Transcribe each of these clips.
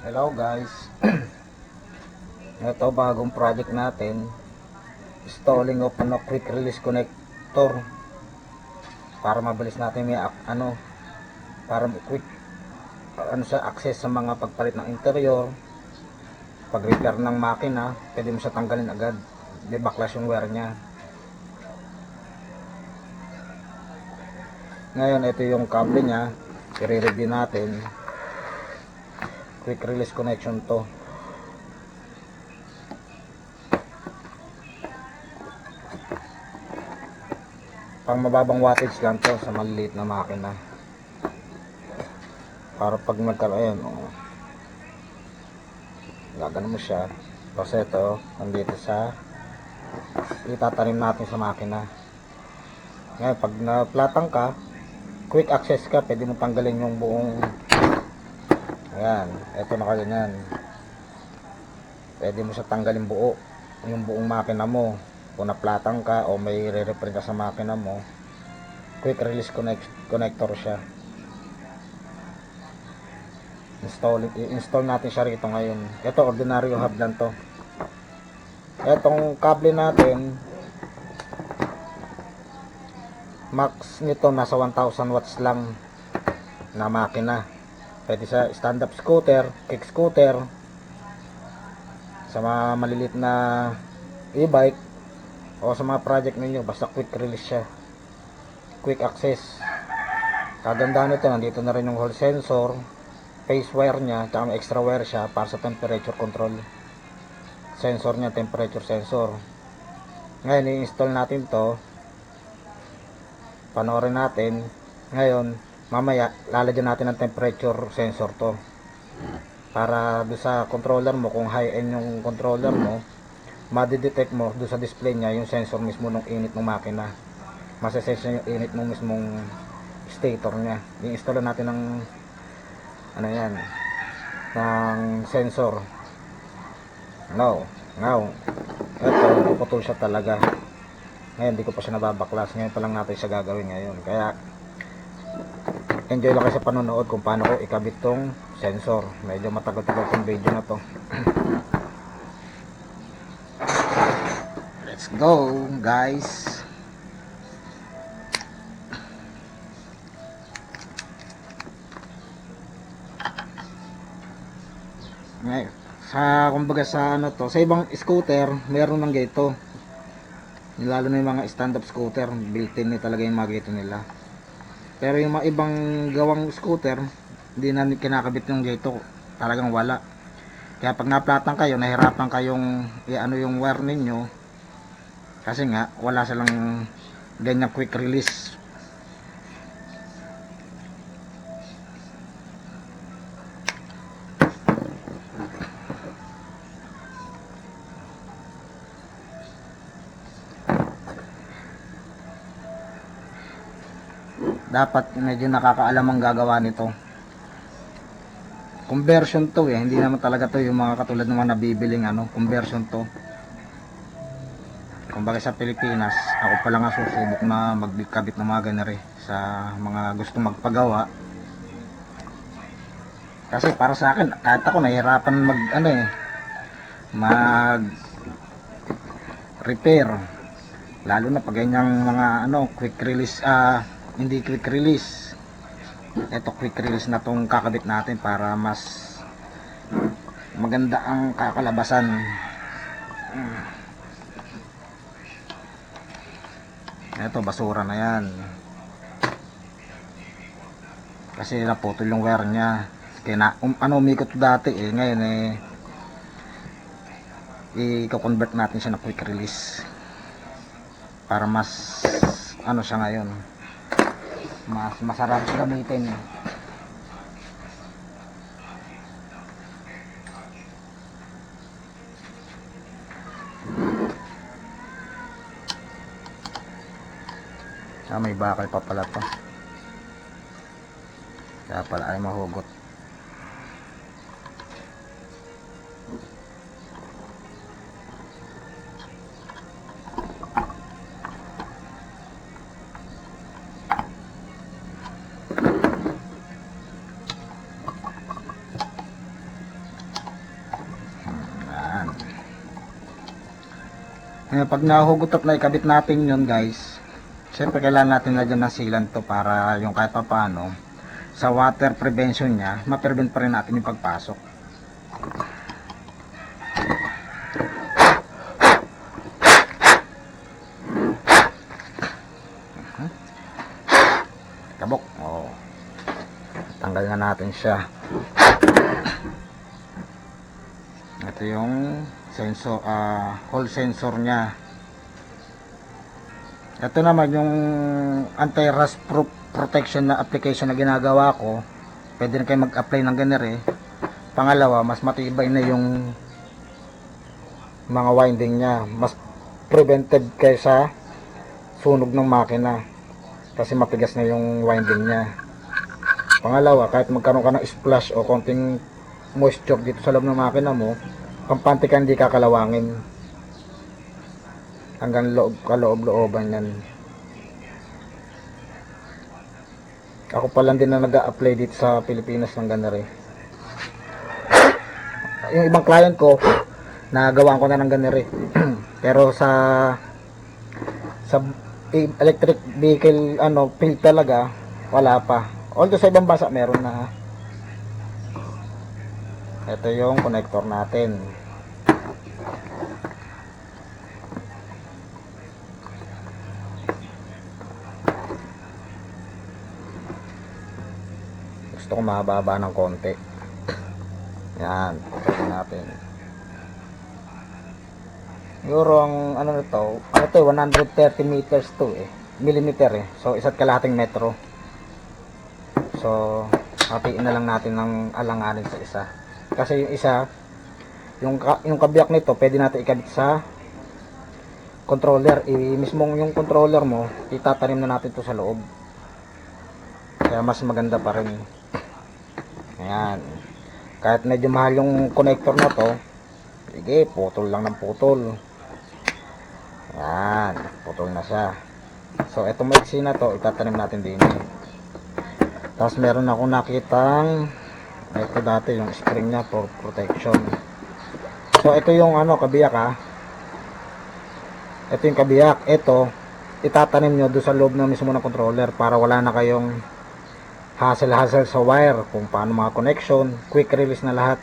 Hello guys. Ito bagong project natin, installing of quick release connector para mabilis natin may para quick sa access sa mga pagpalit ng interior, pag repair ng makina, pwede mo siya tanggalin agad, di baklas yung wire nya. Ngayon ito yung kable nya, i-review natin. Quick release connection to. Pang mababang wattage lang to sa maliliit na makina. Para pag nagkaroon, gagano mo siya. Kasi ito, nandito sa itatanim natin sa makina. Ngayon, pag naplatang ka, quick access ka, pwede mo tanggalin yung buong, ayan, ito nakaganyan. Pwede mo siya tanggalin buo, yung buong makina mo. Kung naplatang ka o may re-repair ka sa makina mo, quick release connector siya. I-install natin siya rito ngayon. Ito ordinaryo hub lang to. Etong kable natin, max nito nasa 1000 watts lang na makina. Pwede sa stand up scooter, kick scooter, sa mga malilit na e-bike, o sa mga project ninyo, basta quick release siya, quick access. Kagandahan nito, nandito na rin yung hall sensor, phase wire nya, tsaka may extra wire siya para sa temperature control. Sensor nya, temperature sensor. Ngayon i-install natin to, panoorin natin. Ngayon mamaya lalagyan natin ng temperature sensor to, para do sa controller mo, kung high end yung controller mo, madidetect mo do sa display nya yung sensor mismo ng init ng makina. Masesense yung init ng mismong stator nya. I-install natin ng yan, ng sensor. Now ito, puputol siya talaga. Ngayon hindi ko pa siya nababaklas, ngayon pa lang natin siya gagawin ngayon. Kaya enjoy lang kayo sa panonood kung paano ko ikabit tong sensor. Medyo matagal-tagal tong video na to. Let's go guys. Ngayon, kumbaga sa sa ibang scooter meron ng ganito, lalo na yung mga stand up scooter, built-in talaga yung mga ganito nila. Pero yung mga ibang gawang scooter, hindi na kinakabit yung ganito, talagang wala. Kaya pag naplatan kayo, nahirapan kayong yung wire ninyo, kasi nga wala silang ganyang quick release. Dapat medyo nakakaalam ang gagawa nito. Conversion to hindi naman talaga to yung mga katulad ng mga nabibiling conversion to. Kumbaga sa Pilipinas, ako pa lang ang susubok na magkabit ng mga ganere sa mga gustong magpagawa. Kasi para sa akin, kahit ako nahihirapan mag repair, lalo na pag ganyang mga quick release, hindi quick release. Ito quick release na tong kakabit natin para mas maganda ang kakalabasan. Ito basura na yan, kasi naputol yung wire nya. Kaya umikot dati ngayon i-convert natin siya na quick release para mas siya ngayon, mas masarap gamitin. May bakal pa pala to, kaya pala ay mahugot. Ngayon, pag nahugot at naikabit natin yun guys, syempre kailangan natin na dyan ng sealant to para yung kahit pa paano sa water prevention niya, ma-prevent pa rin natin yung pagpasok. Kabok. Oh. Tanggal na natin siya. Ito yung sensor, hole sensor niya. Ito naman yung anti-rust proof protection na application na ginagawa ko. Pwede rin kayo mag-apply ng ganito. Pangalawa, mas matibay na yung mga winding niya. Mas prevented kaysa sunog ng makina. Kasi matigas na yung winding niya. Pangalawa, kahit magkaroon ka ng splash o konting moisture dito sa loob ng makina mo, kampante ka hindi kakalawangin. Hanggang kaloob-looban yan. Ako pa lang din na nag-a-apply dito sa Pilipinas ng ganare. Yung ibang client ko, nagawaan ko na ng ganare. Pero sa electric vehicle field talaga, wala pa. Although sa ibang bansa meron na. Ito yung connector natin. Gusto ko mababa ng konti. Yan, pagkain natin. Siguro ang nito, 130 meters to millimeter So isa't kalahating metro. So hatiin na lang natin ng alanganin sa isa. Kasi yung isa, yung kabiyak nito, pwede natin ikabit sa controller. Mismong yung controller mo, itatanim na natin to sa loob. Kaya mas maganda pa rin. Ayan. Kahit medyo mahal yung connector na to, sige, putol lang ng putol. Ayan, putol na siya. So, itong maiksi na to, itatanim natin din. Tapos, meron akong nakitang, ito dati, yung spring niya for protection. So, ito yung kabiyak Ito yung kabiyak. Ito, itatanim nyo doon sa loob na mismo ng controller para wala na kayong hassle sa wire, kung paano mga connection, quick release na lahat.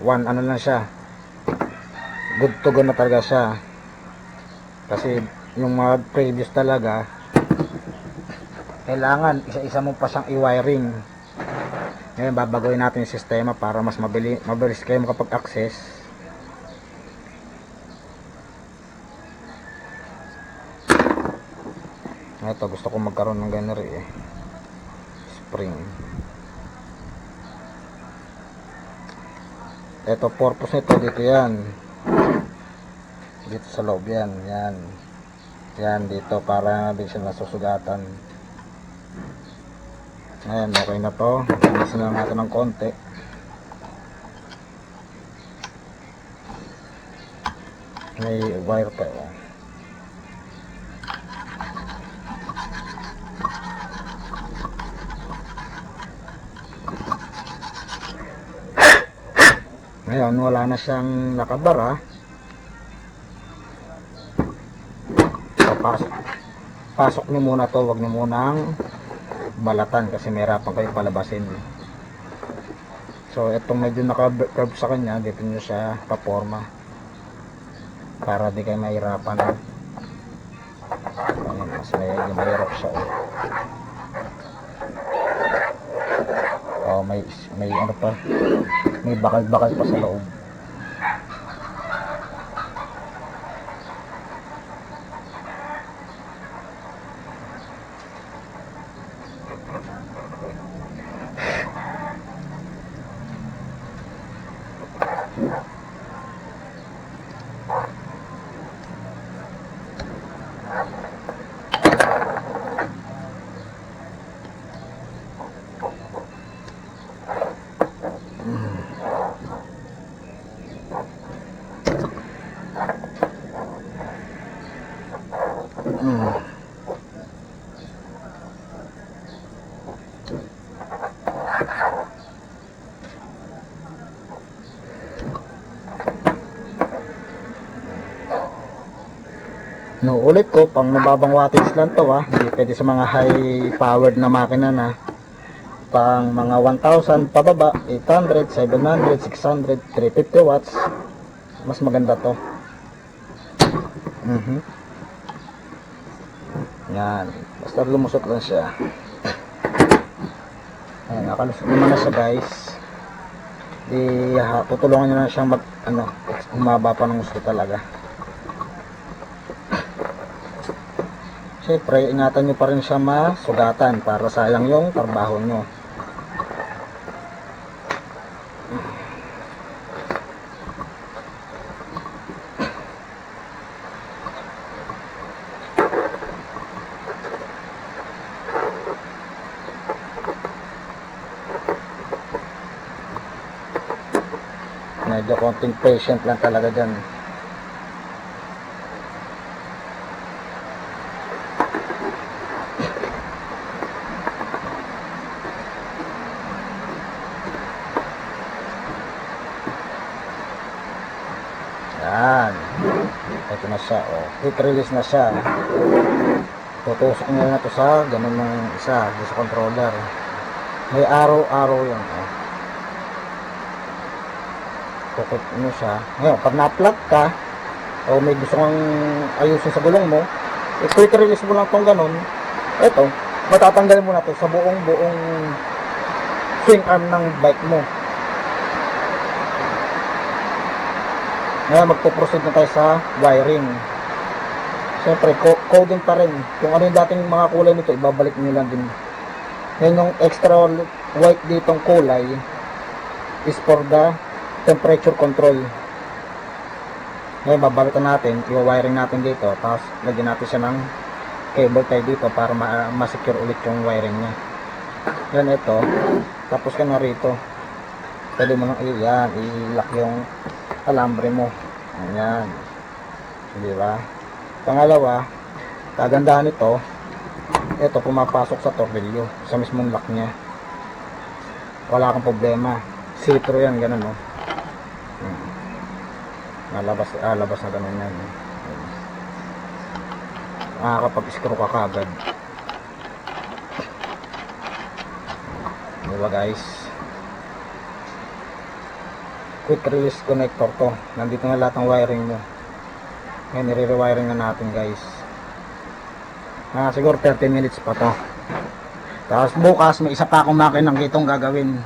Lang siya, good to go na talaga siya. Kasi yung mga previous talaga, kailangan isa-isa mo pa siyang i-wiring. Ngayon babaguhin natin yung sistema para mas mabilis kayo makapag-access. Ito, gusto ko magkaroon ng ganito spring. Ito, purpose nito dito yan. Dito sa loob yan. Yan dito para hindi siya nasusugatan. Ayan, okay na to. Alisin lang natin ng konti. May wire pa Ngayon, wala na siyang nakabara. So, pasok nyo muna to, wag nyo munang balatan kasi may hirapan kayo palabasin. So, itong medyo naka-curve sa kanya, dito nyo siya paporma para di kayo mahirapan. Ayan, mas mahirap siya may pa, may bakal-bakal pa sa loob. No, ulit ko, pang mababang wattage lang to ha. Hindi pwede sa mga high powered na makina na. Pang mga 1,000 pababa, 800, 700, 600, 350 watts. Mas maganda to. Yan. Basta lumusot lang siya. Ayan, nakalusot naman na siya guys. Tutulungan nyo na siyang humaba pa ng gusto talaga. Siyempre, ingatan nyo pa rin siya masugatan para sayang yung trabaho nyo. Medyo konting patient lang talaga dyan. Yan. Ito na siya. Oh. Quick release na siya. Tutusok nyo na to sa ganun ng isa. Sa controller. May arrow-arrow yan. Oh. Tukot nyo siya. Ngayon, pag na-plug ka, o may gusto kang ayusin sa gulong mo, quick release mo lang tong ganun. Ito, matatanggalin mo na to sa buong swing arm ng bike mo. Ngayon, magpo-proceed na tayo sa wiring. Siyempre, coding pa rin. Kung ano yung dating mga kulay nito, ibabalik nyo lang din. Ngayon, yung extra white ditong kulay is for the temperature control. Ngayon, babalikan natin, i-wiring natin dito, tapos lagyan natin siya ng cable tie dito para ma-secure ulit yung wiring niya. Yan, ito. Tapos ka na rito. Pwede mo nang i-lock yung alambre mo. Ayan. Di ba? Pangalawa, kagandahan nito, ito pumapasok sa tornilyo, sa mismong lock niya. Wala kang problema. See-through yan, ganun, no? Labas na ganun yan. Makakapag-screw ka kagad. Diba guys? Quick release connector to. Nandito na lahat ng wiring mo. Ngayon, nire-rewiring na natin guys. Siguro 30 minutes pa to. Tapos bukas, may isa pa akong makinang gitong gagawin.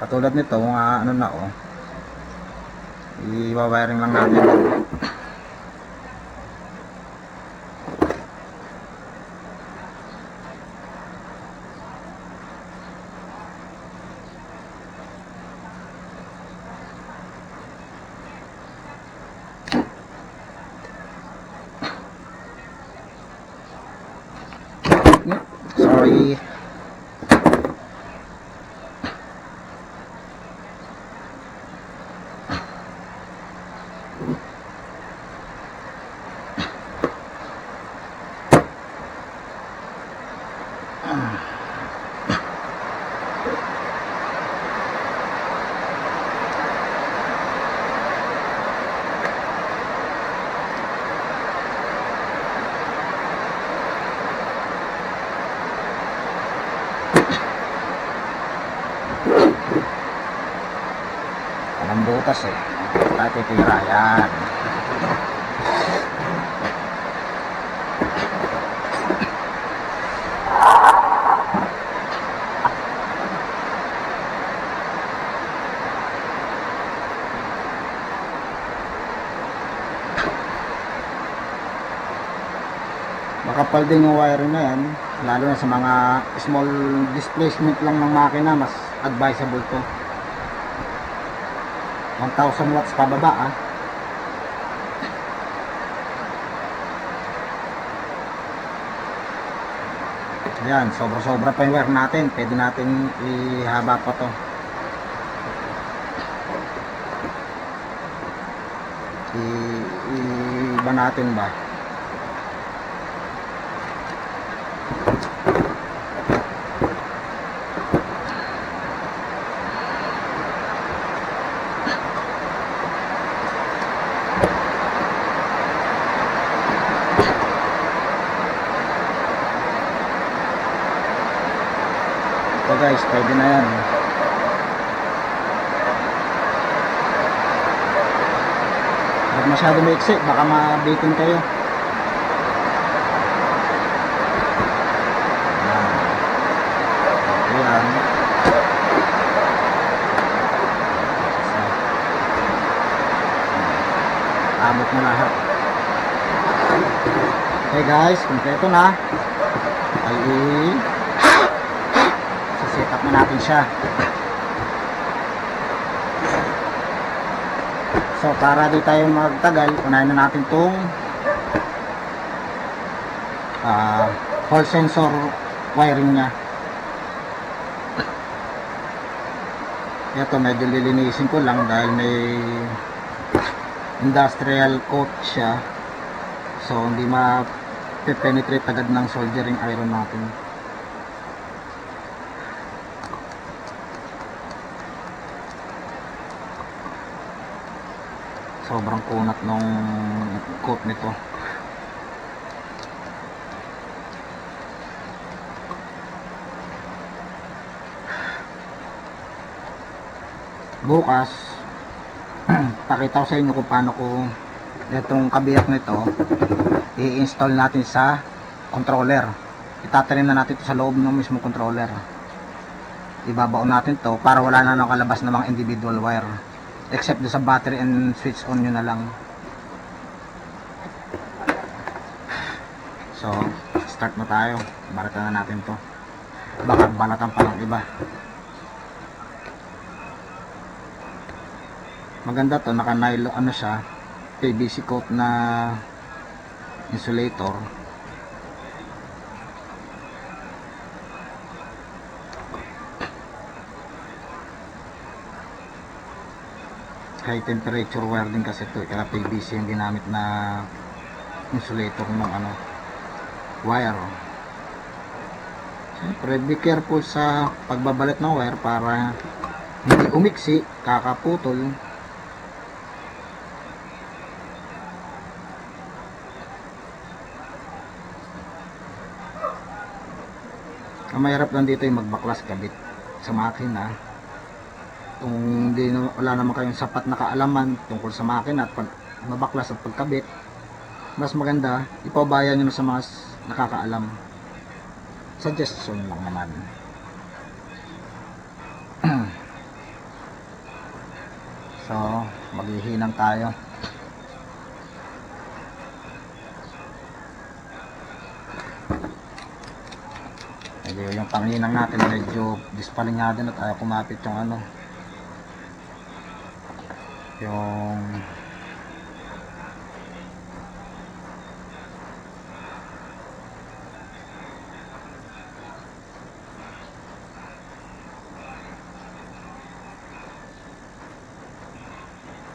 Katulad nito, mga ano na oh. I-wiring lang natin. Sorry. Anong butas eh. Tatitira yan. Makapal din yung wiring na yan, lalo na sa mga small displacement lang ng makina, mas advisable to. 1,000 watts pababa ah. Ayan, sobra-sobra pa yung wire natin, pwede natin ihaba pa to. Iba natin ba? So guys, pwede na yan. Huwag masyado maiksi, baka mabitin kayo. Ayan. Abot na lahat. Okay guys, kompleto na. Ay set up na natin siya. So para di tayo magtagal, unahin na natin tong hall sensor wiring nya. Ito medyo lilinisin ko lang dahil may industrial coat siya, so hindi ma-penetrate agad ng soldering iron natin. Sobrang kunat nung coat nito. Bukas pakita ko sa inyo kung paano ko itong kabiyak nito i-install natin sa controller. Itatanim na natin ito sa loob ng mismo controller. Ibabaon natin to para wala na nakalabas na mga individual wire, except sa battery and switch on nyo na lang. So start na tayo. Balatan na natin to, baka balatan pa ng iba. Maganda to, naka nylon ano siya, PVC coat na insulator. High temperature welding kasi ito, kaya PVC yung ginamit na insulator ng ano wire. Siyempre be careful sa pagbabalat ng wire para hindi umiksi, kakaputol. Ang mahirap lang dito yung magbaklas kabit sa makina. Kung hindi, wala naman kayong sapat na kaalaman tungkol sa makina at pag mabaklas at pagkabit, mas maganda ipabayan nyo na sa mga nakakaalam. Suggestion lang naman. So maghihinang tayo. Medyo yung panginang natin medyo dispalingado at ayaw kumapit yung ano, yung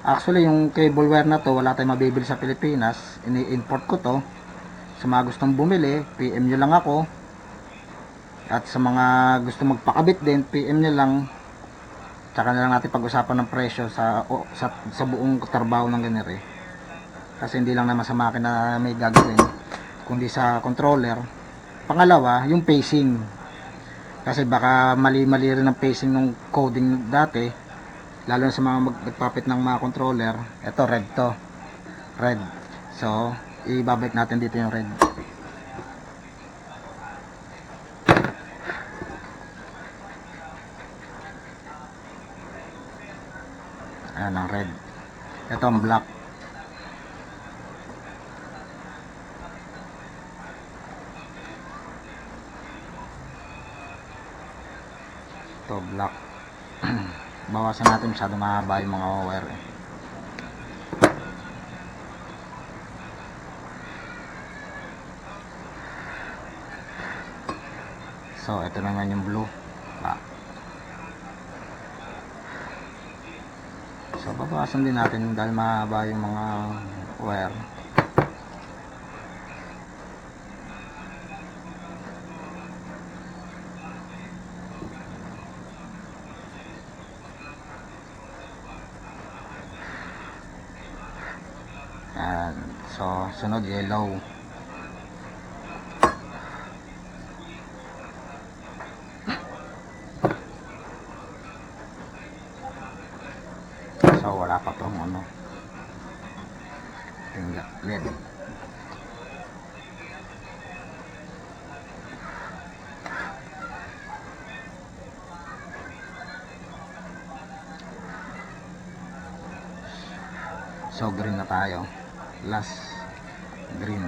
actually yung cable wire na to wala tayong mabibili sa Pilipinas. Ini-import ko to. Sa mga gustong bumili, PM nyo lang ako. At sa mga gusto magpakabit din, PM nyo lang. Tsaka na lang natin pag-usapan ng presyo sa buong trabaho ng ganire. Kasi hindi lang naman sa makina may gagawin, kundi sa controller. Pangalawa, yung pacing. Kasi baka mali-mali rin ang pacing ng coding dati, lalo na sa mga magpapit ng mga controller. Ito red to, red. So ibabalik natin dito yung red. Ayan ang red. Ito ang black. Ito black. Bawasan natin, masyado mahaba yung mga wire eh. So ito naman yung blue. So babawasan din natin dahil mahaba yung mga wire. And so sunod yellow. ano, LED. So green na tayo, last green.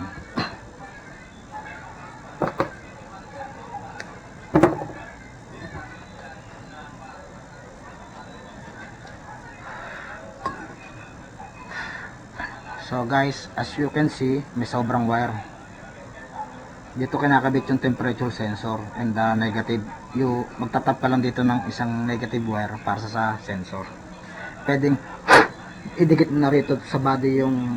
So guys, as you can see, may sobrang wire. Dito kinakabit yung temperature sensor and the negative. Magtatap ka lang dito ng isang negative wire para sa sensor. Pwedeng idikit na rito sa body yung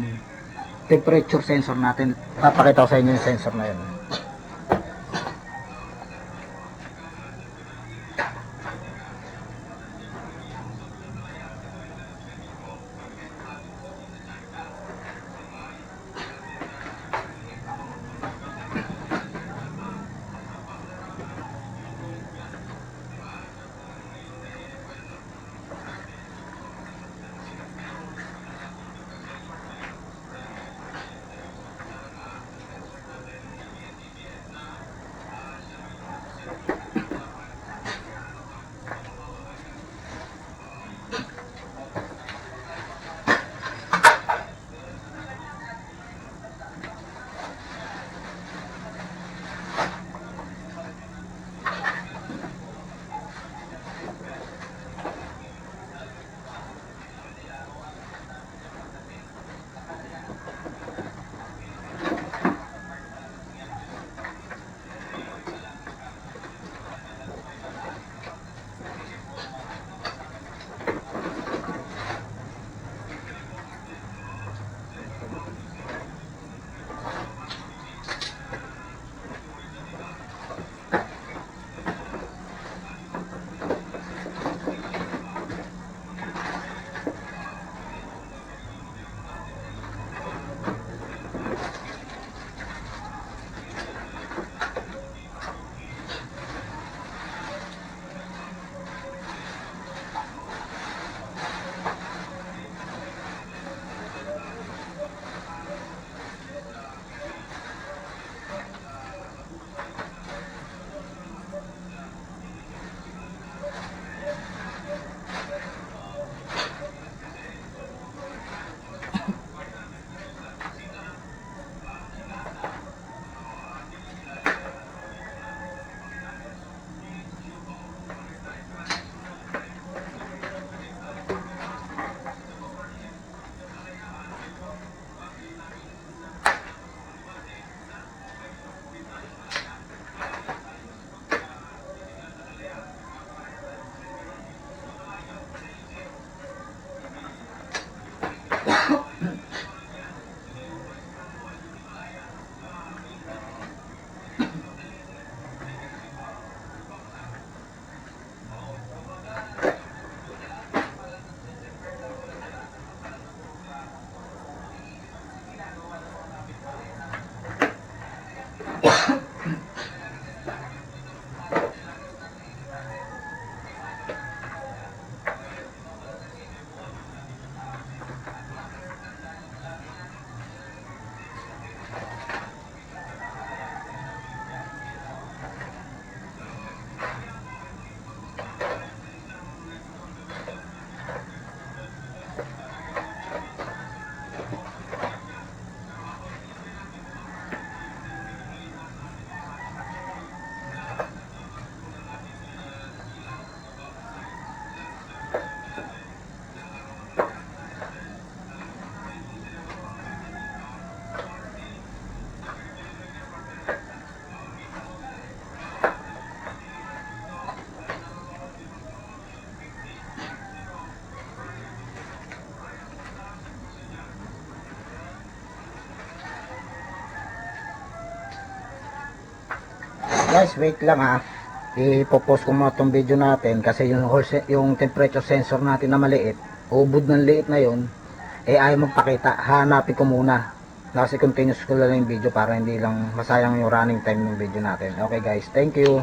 temperature sensor natin. Papakita ko sa inyo yung sensor na yun. Guys, wait lang ha. Ipopost ko muna itong video natin kasi yung temperature sensor natin na maliit, ubod ng liit na yun, ayaw magpakita. Hanapin ko muna. Kasi continuous ko lang yung video para hindi lang masayang yung running time ng video natin. Okay guys, thank you.